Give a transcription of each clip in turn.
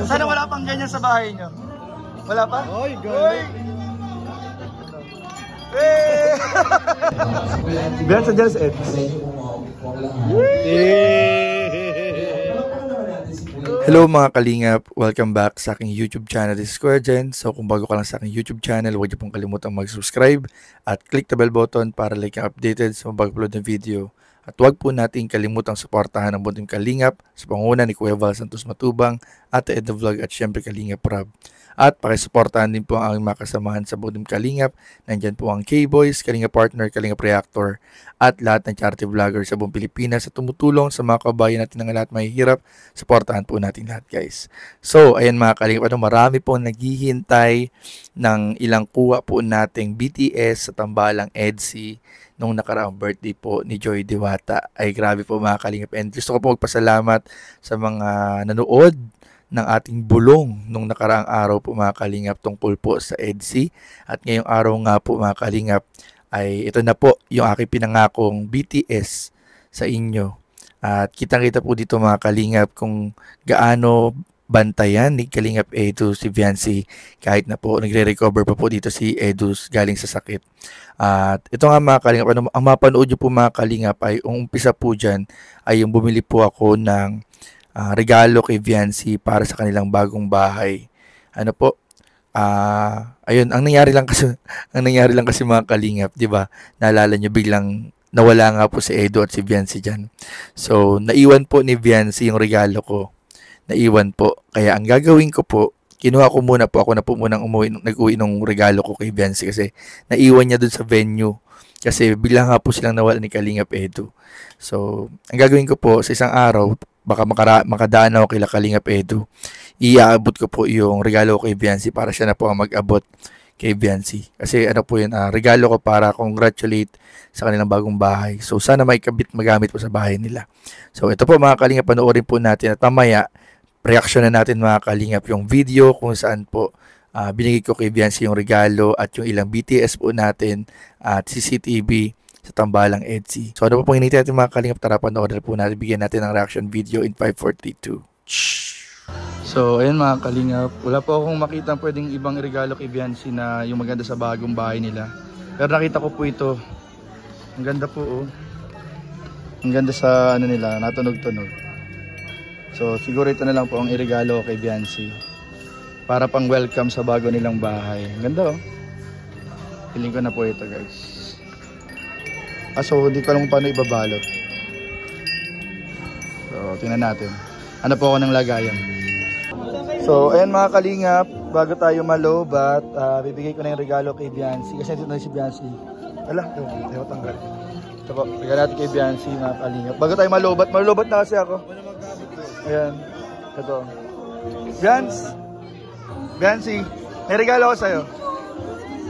Sana wala pang ganyan sa bahay nyo. Wala pa? Oy, girl. Biyan sa Jazz Ed. Hello mga kalingap, welcome back sa aking YouTube channel. This is Kuya Jen. So kung bago ka lang sa aking YouTube channel, huwag niyo pong kalimutang mag-subscribe at click the bell button para like ang updated sa mga upload ng video. At huwag po natin kalimutang suportahan ang Bunting Kalingap sa panguna ni Kuya Val Santos Matubang, Ate Ed the Vlog at syempre Kalingap Rob. At pakisuportahan din po ang aking mga kasamahan sa Bunting Kalingap. Nandyan po ang K-Boys, Kalingap Partner, Kalingap Reactor at lahat ng charity vlogger sa buong Pilipinas sa tumutulong sa mga kabayan natin ng lahat mahihirap. Suportahan po natin lahat guys. So ayan mga Kalingap, marami po naghihintay ng ilang kuha po nating BTS sa tambalang EDSI nung nakaraang birthday po ni Joy Diwata. Ay grabe po mga Kalingap, and gusto ko po magpasalamat sa mga nanood ng ating bulong nung nakaraang araw po mga Kalingap tungkol po sa EDSI. At ngayong araw nga po mga Kalingap ay ito na po yung aking pinangakong BTS sa inyo. At kitang-kita po dito mga Kalingap kung gaano bantayan ni Kalingap Edu si Viancy kahit na po nagre-recover pa po dito si Edu galing sa sakit. At ito nga mga Kalingap, ang mapanood nyo po mga Kalingap ay umpisa po dyan ay yung bumili po ako ng regalo kay Viancy para sa kanilang bagong bahay. Ano po? Ayun, ang nangyari lang kasi mga Kalingap, 'di ba? Naalala niyo biglang nawala nga po si Edu at si Viancy diyan. So, naiwan po ni Viancy yung regalo ko. Naiwan po. Kaya ang gagawin ko po, kinuha ko muna po, ako na po munang nag-uwi ng regalo ko kay Viancy kasi naiwan niya dun sa venue. Kasi bigla nga po silang nawala ni Kalingap Edu. So, ang gagawin ko po sa isang araw, baka makadaan ako kila Kalingap Edu, iaabot ko po yung regalo ko kay Viancy para siya na po ang mag-abot kay Viancy. Kasi ano po yun, regalo ko para congratulate sa kanilang bagong bahay. So sana may magamit po sa bahay nila. So ito po mga Kalingap, panoorin po natin at mamaya reaction na natin mga Kalingap yung video kung saan po binigay ko kay Viancy yung regalo at yung ilang BTS po natin at CCTV sa tambalang EDSI. So ano po pong hinihintay natin mga Kalingap, tara panoorin po natin, bigyan natin ng reaction video in 5, 4, 3, 2. So ayun mga Kalingap, wala po akong makita pwedeng ibang regalo kay Viancy na yung maganda sa bagong bahay nila. Pero nakita ko po ito. Ang ganda po oh. Ang ganda sa ano nila, natunog-tunog. So siguro ito na lang po ang iregalo kay Viancy para pang welcome sa bago nilang bahay. Ang ganda oh. Feeling ko na po ito guys. So hindi ko alam kung paano ibabalot. So tingnan natin. Ano po ako ng lagayan. So ayan mga Kalingap, bago tayo malobat, bibigay ko na yung regalo kay Viancy. Kasi nandito na si Viancy. Ala, tayo tanggal. Ito po, regalo natin kay Viancy mga Kalingap. Bago tayo malobat na kasi ako. Ayan, ito. Viancy, may regalo ko sa'yo.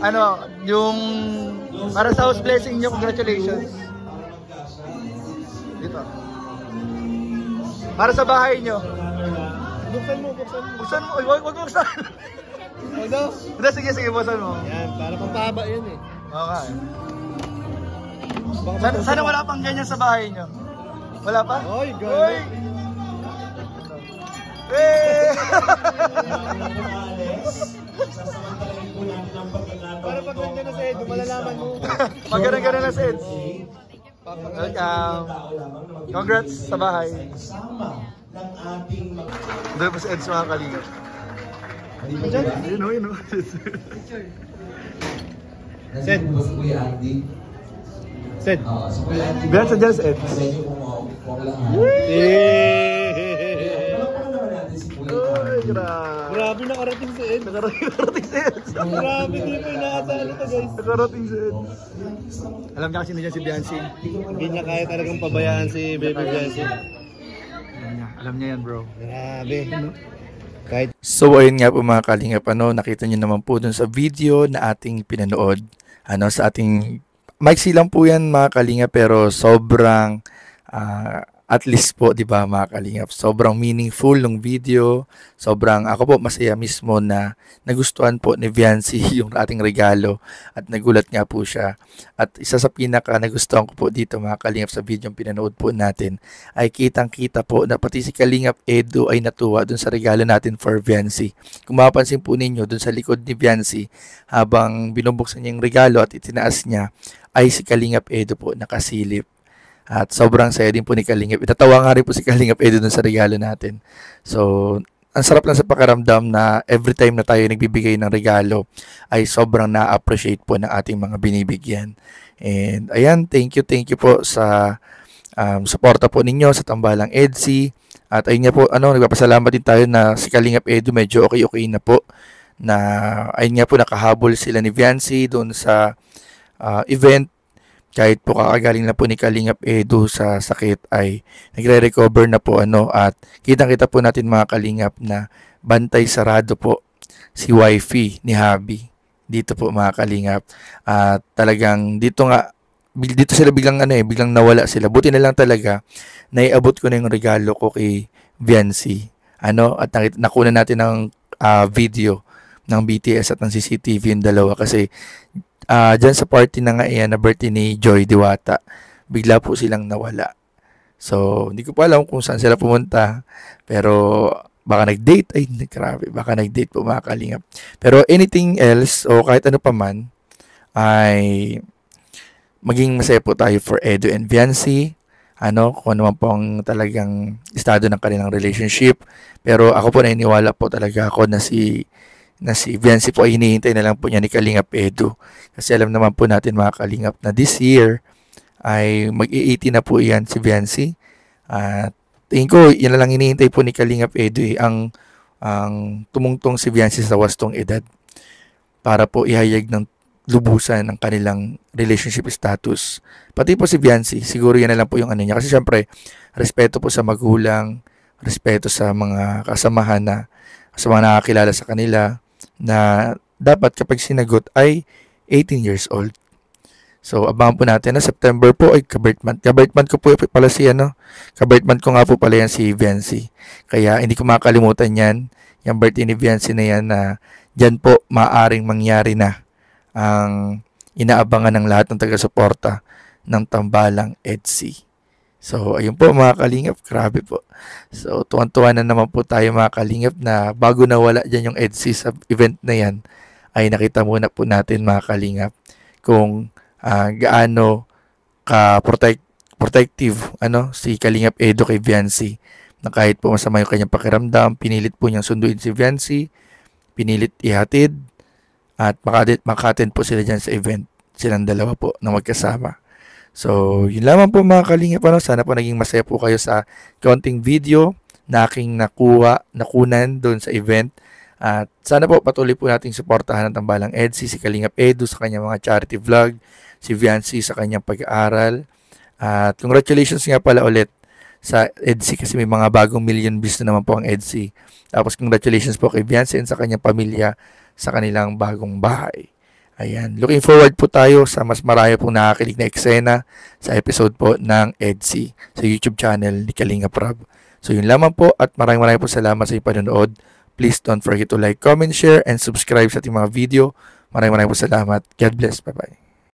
Ano, yung para sa house blessing nyo, congratulations. Dito. Para sa bahay nyo. Buksan mo. Uy, wag mo buksan. Ano? Sige, buksan mo. Yan, para pampahaba yun eh. Okay. Sana wala pang ganyan sa bahay nyo. Wala pa? Oy, girl. Para pag ganyan na sa Edu, malalaman mo. Pag ganyan na sa Edu. Congrats sa bahay. Doon pa sa Edu mga Kalingap. Yun o. Sed. Biyan sa Jazz Ed. Grabe nakarating si Ed. Nakarating si Ed. Grabe, hindi ko inaasahan ito guys. Nakarating si Ed. Alam niya kasi niya si Viancy. Hindi niya kaya talagang pabayaan si Baby Viancy. Alam niya yan bro. Grabe. Kahit... So ayun nga po mga Kalingap, nakita niyo naman po dun sa video na ating pinanood. Sa ating maiksi lang po yan mga Kalingap, pero sobrang at least po, 'di ba mga kalingap, sobrang meaningful ng video. Sobrang ako po masaya mismo na nagustuhan po ni Viancy yung ating regalo at nagulat nga po siya. At isa sa pinaka nagustuhan ko po dito mga kalingap sa video yung pinanood po natin ay kitang-kita po na pati si Kalingap Edu ay natuwa dun sa regalo natin for Viancy. Kung mapapansin po ninyo dun sa likod ni Viancy habang binubuksan niya yung regalo at itinaas niya ay si Kalingap Edu po nakasilip. At sobrang saya din po ni Kalingap. Itatawa nga rin po si Kalingap Edu dun sa regalo natin. So, ang sarap lang sa pakiramdam na every time na tayo nagbibigay ng regalo ay sobrang na-appreciate po ng ating mga binibigyan. And ayan, thank you po sa suporta po ninyo sa Tambalang EDSI. At ayun nga po, nagpapasalamat din tayo na si Kalingap Edu medyo okay na po. Na ayun nga po, nakahabol sila ni Viancy doon sa event. Kahit po kakagaling na po ni Kalingap Edu sa sakit ay nagre-recover na po at kitang-kita po natin mga Kalingap na bantay sarado po si wifey ni Habi. Dito po mga Kalingap. At talagang dito sila biglang nawala sila. Buti na lang talaga naiabot ko na yung regalo ko kay Viancy. At nakuna natin ng video ng BTS at ng CCTV yung dalawa kasi dyan sa party na nga na birthday ni Joy Diwata, bigla po silang nawala. So, hindi ko pa alam kung saan sila pumunta. Pero, baka nag-date. Ay, grabe. Baka nag-date po mga Kalingap. Pero, anything else, o kahit ano pa man, ay maging masaya po tayo for Edu and Viancy. Kung ano man po ang talagang estado ng kanilang relationship. Pero, ako po naniniwala po talaga ako na si Viancy po ay hinihintay na lang po niya ni Kalingap Edu. Kasi alam naman po natin mga Kalingap na this year ay mag-i-80 na po yan si Viancy. At tingin ko yan na lang hinihintay po ni Kalingap Edu ang tumungtong si Viancy sa wastong edad para po ihayag ng lubusan ng kanilang relationship status. Pati po si Viancy, siguro yan na lang po yung niya. Kasi syempre, respeto po sa magulang, respeto sa mga kasamahan sa mga nakakilala sa kanila, na dapat kapag sinagot ay 18 years old. So, abangan po natin na September po ay ka-birth month ko po pala si ka-birth month ko nga po pala yan si Viancy. Kaya hindi ko makakalimutan yan, yung birthday ni Viancy na yan na dyan po maaring mangyari na ang inaabangan ng lahat ng taga-suporta ng Tambalang EDSI. So, ayun po mga Kalingap, grabe po. So, tuwan-tuwa na naman po tayo mga Kalingap na bago nawala dyan yung EDSI sa event na yan, ay nakita muna po natin mga Kalingap kung gaano ka-protective si Kalingap Edu kay Viancy. Na kahit po masama yung kanyang pakiramdam, pinilit po niyang sunduin si Viancy, pinilit ihatid, at maka-attend po sila dyan sa event. Silang dalawa po na magkasama. So, yun lamang po mga Kalingap. Sana po naging masaya po kayo sa kaunting video na aking nakunan doon sa event. At sana po patuloy po nating suportahan ng Tambalang EDSI, si Kalingap Edu sa kanyang mga charity vlog, si Viancy sa kanyang pag-aaral. At congratulations nga pala ulit sa EDSI kasi may mga bagong million views na naman po ang EDSI. Tapos congratulations po kay Viancy and sa kanyang pamilya sa kanilang bagong bahay. Ayan, looking forward po tayo sa mas marami pong nakakilig na eksena sa episode po ng EDSI sa YouTube channel ni Kalingap Rob. So yun lamang po at maraming po salamat sa inyong panonood. Please don't forget to like, comment, share, and subscribe sa ating mga video. Maraming po salamat. God bless. Bye-bye.